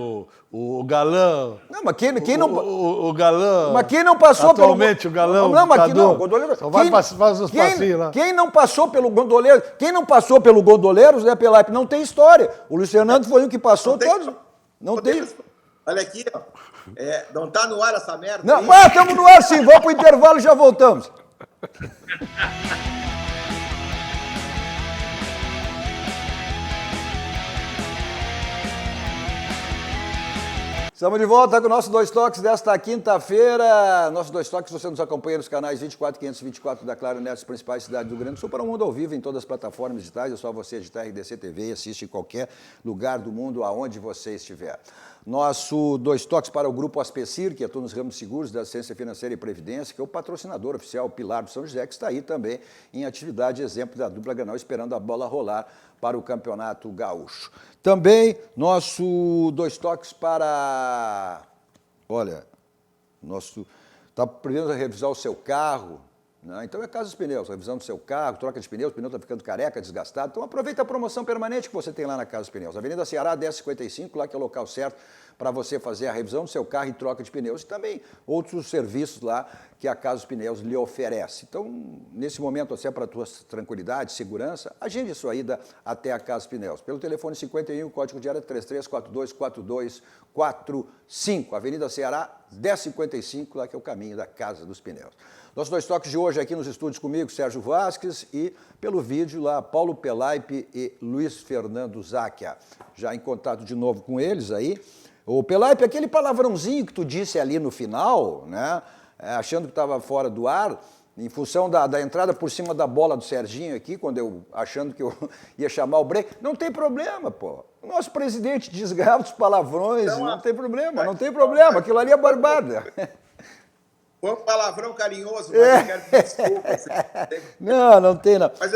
o galã. Não, mas quem não... O galã. Mas quem não passou atualmente, o galão. Não, mas Cadu, Gondoleiros. só vai faz os passinhos lá. Quem não passou pelo Gondoleiros, né, Pelaipe, não tem história. O Luiz Fernando foi o que passou todos. Não tem. Olha aqui, ó. Não tá no ar essa merda? Não, estamos no ar sim. Vamos pro intervalo e já voltamos. Estamos de volta com o nosso Dois Toques desta quinta-feira. Nosso Dois Toques, você nos acompanha nos canais 24 524 da Claro Net, as principais cidades do Rio Grande do Sul, para o mundo ao vivo em todas as plataformas digitais. É só você digitar RDC TV e assiste em qualquer lugar do mundo, aonde você estiver. Nosso Dois Toques para o Grupo Aspecir, que atua nos ramos seguros da assistência financeira e previdência, que é o patrocinador oficial Pilar do São José, que está aí também em atividade, exemplo da dupla Granal, esperando a bola rolar para o Campeonato Gaúcho. Também nosso Dois Toques para... Olha, está precisando revisar o seu carro, né? Então é Casa dos Pneus, revisão do seu carro, troca de pneus, o pneu está ficando careca, desgastado. Então aproveita a promoção permanente que você tem lá na Casa dos Pneus. Avenida Ceará, 1055, lá que é o local certo para você fazer a revisão do seu carro e troca de pneus. E também outros serviços lá que a Casa dos Pneus lhe oferece. Então, nesse momento, assim, para a tua tranquilidade, segurança, agende a sua ida até a Casa dos Pneus. Pelo telefone 51, código de área 33424245. Avenida Ceará, 1055, lá que é o caminho da Casa dos Pneus. Nossos Dois Toques de hoje aqui nos estúdios comigo, Sérgio Vasques, e pelo vídeo lá, Paulo Pelaipe e Luiz Fernando Záquia. Já em contato de novo com eles aí. Ô, Pelaipe, aquele palavrãozinho que tu disse ali no final, né, achando que estava fora do ar, em função da entrada por cima da bola do Serginho aqui, achando que eu ia chamar o break, não tem problema, pô. O nosso presidente desgrava os palavrões, não tem problema, aquilo ali é barbada. Foi um palavrão carinhoso, mas eu quero pedir desculpas. Não tem não. Mas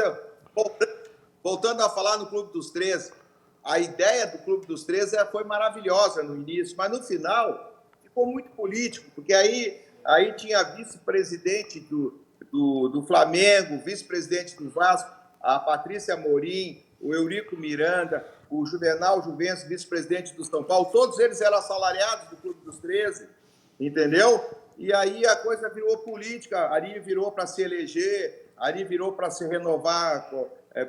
voltando a falar no Clube dos 13, a ideia do Clube dos 13 foi maravilhosa no início, mas no final ficou muito político, porque aí tinha vice-presidente do Flamengo, vice-presidente do Vasco, a Patrícia Amorim, o Eurico Miranda, o Juvenal Juvencio, vice-presidente do São Paulo, todos eles eram assalariados do Clube dos 13, entendeu? E aí a coisa virou política, ali virou para se eleger, ali virou para se renovar,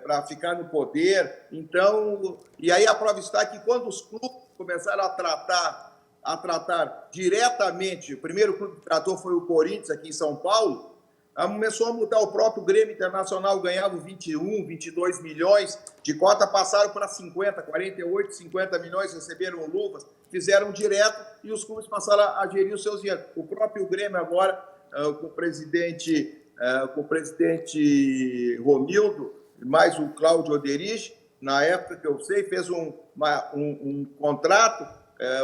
para ficar no poder. Então, e aí a prova está que quando os clubes começaram a tratar diretamente, o primeiro clube que tratou foi o Corinthians aqui em São Paulo, começou a mudar. O próprio Grêmio Internacional ganhava 21, 22 milhões, de cota passaram para 50, 48, 50 milhões, receberam luvas, fizeram direto e os clubes passaram a gerir os seus dinheiros. O próprio Grêmio agora, com o presidente Romildo, mais o Cláudio Oderich, na época que eu sei, fez um contrato,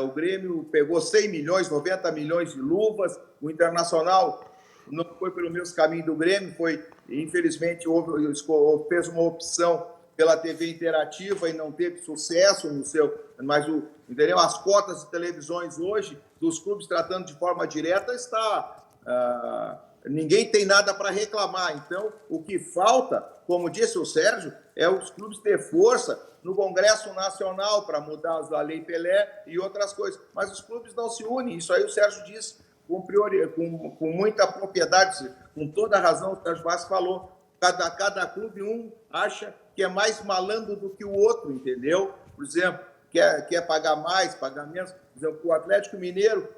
o Grêmio pegou 100 milhões, 90 milhões de luvas, o Internacional não foi pelo mesmo caminho do Grêmio, infelizmente, fez uma opção pela TV interativa e não teve sucesso no seu... Mas, entendeu? As cotas de televisões hoje, dos clubes tratando de forma direta, ninguém tem nada para reclamar. Então, o que falta, como disse o Sérgio, é os clubes ter força no Congresso Nacional para mudar a Lei Pelé e outras coisas. Mas os clubes não se unem. Isso aí o Sérgio disse com muita propriedade, com toda a razão, o Sérgio Vasco falou. Cada clube, acha que é mais malandro do que o outro, entendeu? Por exemplo, quer pagar mais, pagar menos. Por exemplo, o Atlético Mineiro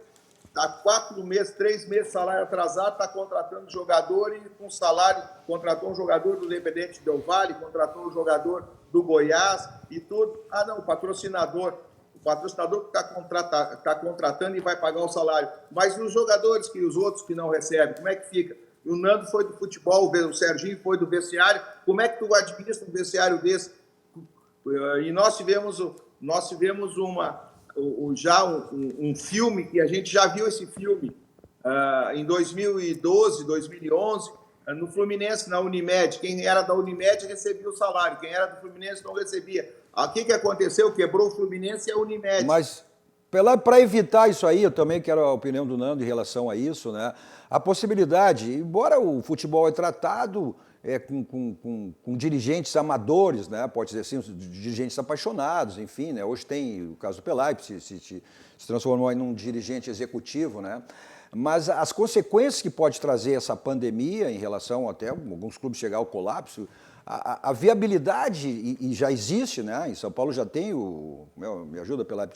há 4 meses, 3 meses, salário atrasado, está contratando jogador e com salário, contratou um jogador do Independente Del Valle, contratou um jogador do Goiás e tudo. O patrocinador que está contratando e vai pagar o salário. Mas os jogadores, os outros que não recebem, como é que fica? O Nando foi do futebol, o Serginho foi do vestiário. Como é que tu administra um vestiário desse? E nós tivemos já um filme, que a gente já viu esse filme em 2012, 2011, no Fluminense, na Unimed. Quem era da Unimed recebia o salário, quem era do Fluminense não recebia. O que aconteceu? Quebrou o Fluminense e a Unimed. Mas Para evitar isso aí, eu também quero a opinião do Nando em relação a isso, né? A possibilidade, embora o futebol é tratado com dirigentes amadores, né? Pode dizer assim, dirigentes apaixonados, enfim, né? Hoje tem o caso do Pelaip, se transformou em um dirigente executivo, né? Mas as consequências que pode trazer essa pandemia em relação até alguns clubes chegar ao colapso, a viabilidade, e já existe, né? Em São Paulo já tem me ajuda pela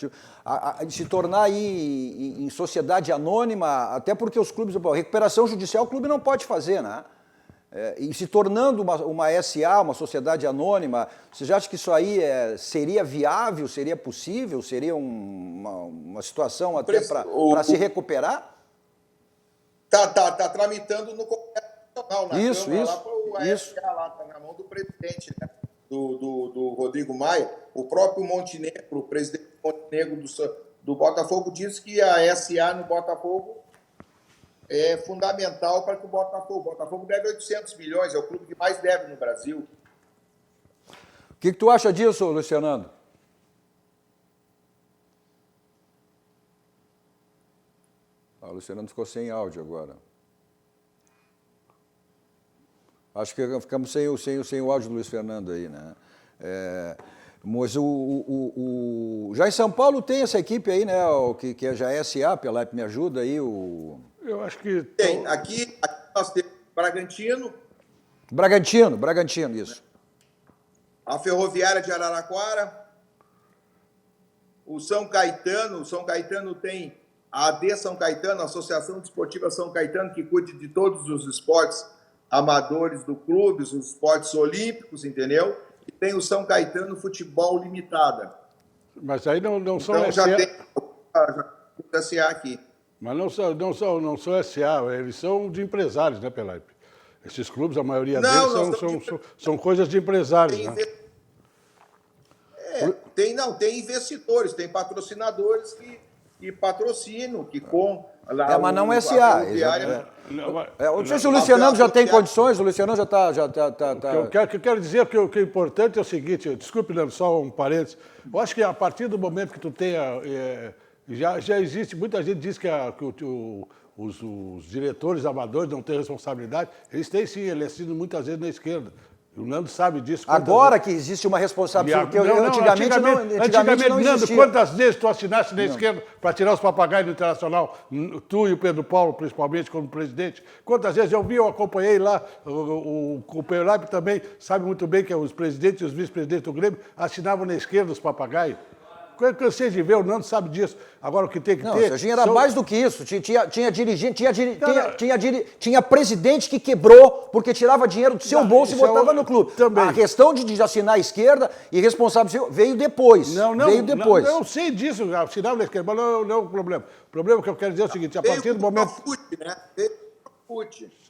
se tornar aí em sociedade anônima, até porque os clubes, recuperação judicial o clube não pode fazer, né? E se tornando uma SA, uma sociedade anônima, você já acha que isso aí seria viável, seria possível, seria uma situação até para se recuperar? Tá tramitando no Congresso Nacional, na isso, Câmara, isso, lá para o isso. SA, lá está na mão do presidente, né? do Rodrigo Maia. O próprio Montenegro, o presidente Montenegro do Botafogo, disse que a SA no Botafogo é fundamental para que o Botafogo deve 800 milhões, é o clube que mais deve no Brasil. O que tu acha disso, Luciano? O Luciano ficou sem áudio agora. Acho que ficamos sem o áudio do Luiz Fernando aí, né? Mas já em São Paulo tem essa equipe aí, né? Que já é SA, Pelaip, me ajuda aí. Eu acho que... Tem. Aqui nós temos Bragantino. Bragantino, isso. A Ferroviária de Araraquara. O São Caetano tem a AD São Caetano, a Associação Desportiva São Caetano, que cuida de todos os esportes amadores do clube, os esportes olímpicos, entendeu? E tem o São Caetano Futebol Limitada. Mas aí não são então, SA. Já tem a SA aqui. Mas não são SA, eles são de empresários, né, Pelaip? Esses clubes, a maioria deles são coisas de empresários, né? Tem investidores, tem patrocinadores que patrocinam, que mas não é SA. Não sei se o Luciano já tem condições, o Luciano já está... O que eu quero dizer que o que é importante é o seguinte, desculpe, Leandro, só um parênteses. Eu acho que a partir do momento que tu tenha... Já existe, muita gente diz que os diretores amadores não têm responsabilidade. Eles têm sim, eles assinam muitas vezes na esquerda. O Nando sabe disso. Agora que existe uma responsabilidade, porque antigamente não existia. Nando, quantas vezes tu assinaste na esquerda para tirar os papagaios do Internacional? Tu e o Pedro Paulo, principalmente, como presidente. Quantas vezes eu acompanhei lá, o Pelaip também sabe muito bem que os presidentes e os vice-presidentes do Grêmio assinavam na esquerda os papagaios. Eu cansei de ver, o Nando sabe disso. Agora o que tem que ter... Serginho, era mais do que isso. Tinha dirigente, tinha presidente que quebrou porque tirava dinheiro do seu bolso e botava no clube. Também. A questão de assinar à esquerda e responsável veio depois. Veio depois. Eu sei disso, assinava na esquerda, mas não é o problema. O problema que eu quero dizer é o seguinte, a partir do momento...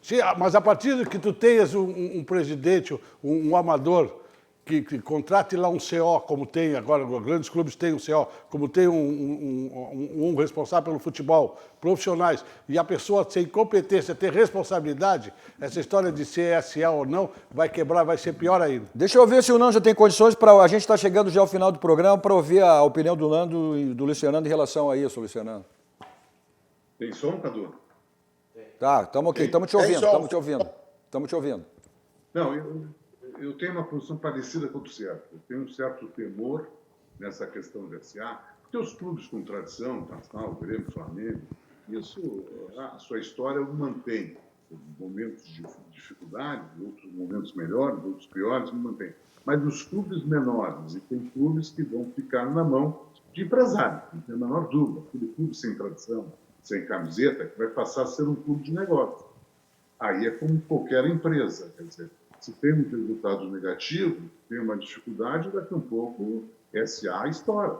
Sim, mas a partir que tu tenhas um presidente, um amador, que contrate lá um CO, como tem agora, grandes clubes têm um CO, como tem um responsável pelo futebol, profissionais, e a pessoa sem competência ter responsabilidade, essa história de ser SA ou não, vai quebrar, vai ser pior ainda. Deixa eu ver se o Nando já tem condições para... A gente está chegando já ao final do programa para ouvir a opinião do Nando e do Luciano em relação a isso, Luciano. Tem som, Cadu? Tá, estamos ok, estamos te ouvindo. Não, eu tenho uma posição parecida com o Sérgio. Eu tenho um certo temor nessa questão de SA, porque os clubes com tradição, Internacional, Grêmio, Flamengo, isso, a sua história o mantém. Momentos de dificuldade, outros momentos melhores, outros piores, mantém. Mas os clubes menores, e tem clubes que vão ficar na mão de empresário, não tem a menor dúvida. Aquele clube sem tradição, sem camiseta, que vai passar a ser um clube de negócio. Aí é como qualquer empresa, quer dizer, se temos resultados negativos, tem uma dificuldade, daqui a um pouco SA estoura.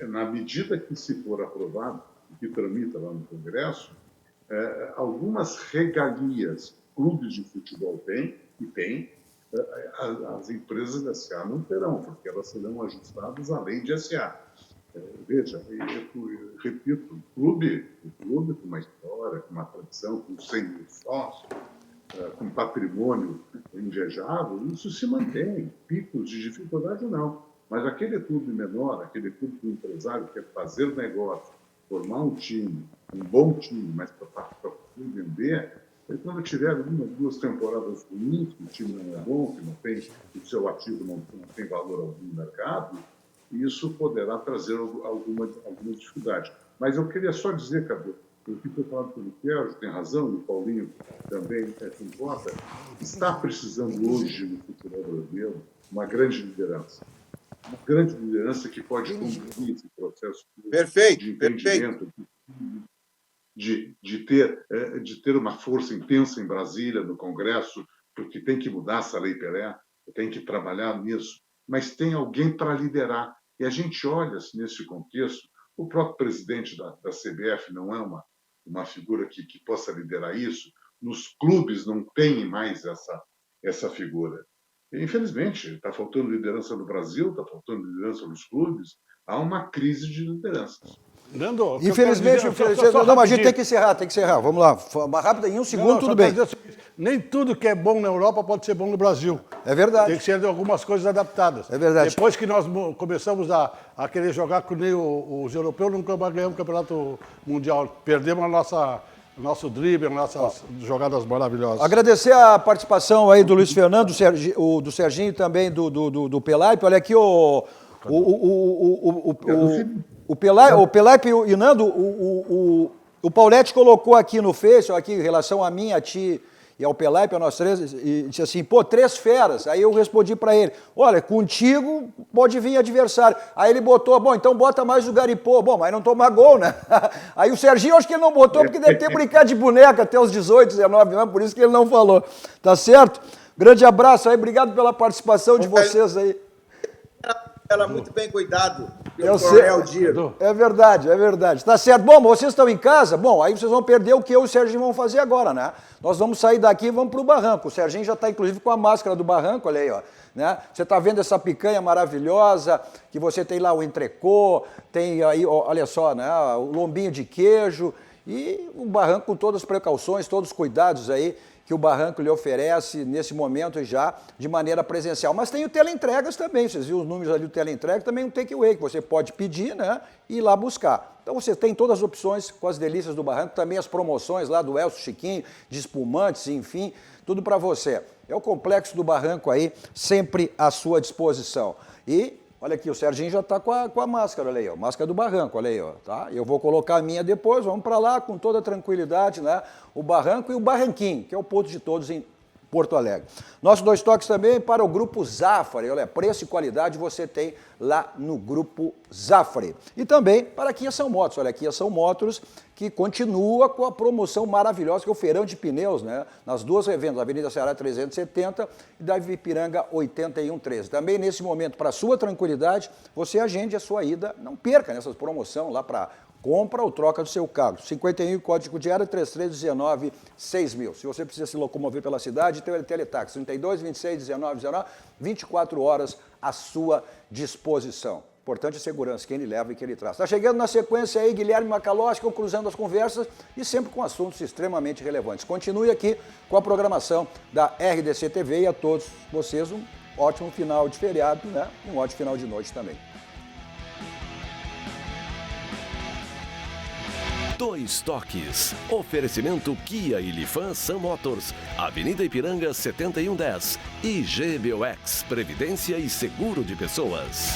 Na medida que se for aprovado, que tramita lá no Congresso, algumas regalias clubes de futebol têm, as empresas da SA não terão, porque elas serão ajustadas à lei de SA. Veja, eu repito, o clube com uma história, com uma tradição, com 100 mil sócios, com patrimônio invejável, isso se mantém. Picos de dificuldade, não. Mas aquele clube menor, aquele clube que o empresário quer fazer negócio, formar um time, um bom time, mas para vender, quando tiver algumas 2 temporadas ruins, que o time não é bom, que não tem, o seu ativo não tem valor algum no mercado, isso poderá trazer alguma dificuldade. Mas eu queria só dizer, Cadu, o que foi falado pelo Sérgio tem razão, o Paulinho também concorda, está precisando hoje no futebol brasileiro uma grande liderança. Uma grande liderança que pode conduzir esse processo de entendimento, de ter uma força intensa em Brasília, no Congresso, porque tem que mudar essa Lei Pelé, tem que trabalhar nisso, mas tem alguém para liderar. E a gente olha nesse contexto, o próprio presidente da CBF não é uma figura que possa liderar isso, nos clubes não tem mais essa figura. E, infelizmente, está faltando liderança no Brasil, está faltando liderança nos clubes, há uma crise de lideranças. Nando, infelizmente, não, mas a gente tem que encerrar. Vamos lá, rápido, em um segundo, tudo bem. Nem tudo que é bom na Europa pode ser bom no Brasil. É verdade. Tem que ser algumas coisas adaptadas. É verdade. Depois que nós começamos a querer jogar com nem os europeus, nunca mais ganhamos o campeonato mundial. Perdemos nosso drible, nossas jogadas maravilhosas. Agradecer a participação aí do Luiz Fernando, do Serginho e também do Pelaipe. Olha aqui o Pelaipe e o Nando, o Pauletti colocou aqui no Face, aqui em relação a mim, a ti e ao Pelaipe, a nós três, e disse assim, 3 feras. Aí eu respondi para ele, olha, contigo pode vir adversário. Aí ele botou, bom, então bota mais o Garipô. Bom, mas não toma gol, né? Aí o Serginho, acho que ele não botou, porque deve ter brincado de boneca até os 18, 19 anos, por isso que ele não falou. Tá certo? Grande abraço aí, obrigado pela participação de vocês aí. Ela muito bem cuidado pelo Coronel Diro. É verdade. Tá certo. Bom, vocês estão em casa? Bom, aí vocês vão perder o que eu e o Serginho vão fazer agora, né? Nós vamos sair daqui e vamos pro barranco. O Serginho já está, inclusive, com a máscara do barranco, olha aí, ó. Né? Você está vendo essa picanha maravilhosa, que você tem lá o entrecô, tem aí, ó, olha só, né? O lombinho de queijo e um barranco com todas as precauções, todos os cuidados aí que o barranco lhe oferece nesse momento já de maneira presencial. Mas tem o teleentregas também, vocês viram os números ali do teleentregas, também um takeaway que você pode pedir, né, e ir lá buscar. Então você tem todas as opções com as delícias do barranco, também as promoções lá do Elcio Chiquinho, de espumantes, enfim, tudo para você. É o Complexo do Barranco aí, sempre à sua disposição. E olha aqui, o Serginho já está com a máscara, olha aí, ó, máscara do barranco, olha aí, ó, tá? Eu vou colocar a minha depois, vamos para lá com toda tranquilidade, né? O barranco e o barranquinho, que é o ponto de todos em Porto Alegre. Nossos 2 toques também para o Grupo Zafari, olha, preço e qualidade você tem lá no Grupo Zafari. E também para a Kia São Motors, olha, a Kia São Motors que continua com a promoção maravilhosa, que é o feirão de pneus, né? Nas 2 revendas, Avenida Ceará 370 e da Ipiranga 8113. Também nesse momento, para sua tranquilidade, você agende a sua ida, não perca nessas promoções lá para compra ou troca do seu carro. 51, código de área 3319-6000. Se você precisa se locomover pela cidade, tem o Teletaxi 32 26 19 19, 24 horas à sua disposição. Importante a segurança, quem ele leva e quem ele traz. Está chegando na sequência aí Guilherme Macalossi, cruzando as conversas e sempre com assuntos extremamente relevantes. Continue aqui com a programação da RDC TV e a todos vocês um ótimo final de feriado, né? E um ótimo final de noite também. 2 toques. Oferecimento Kia e Lifan Sam Motors, Avenida Ipiranga 7110 e GBOX, Previdência e Seguro de Pessoas.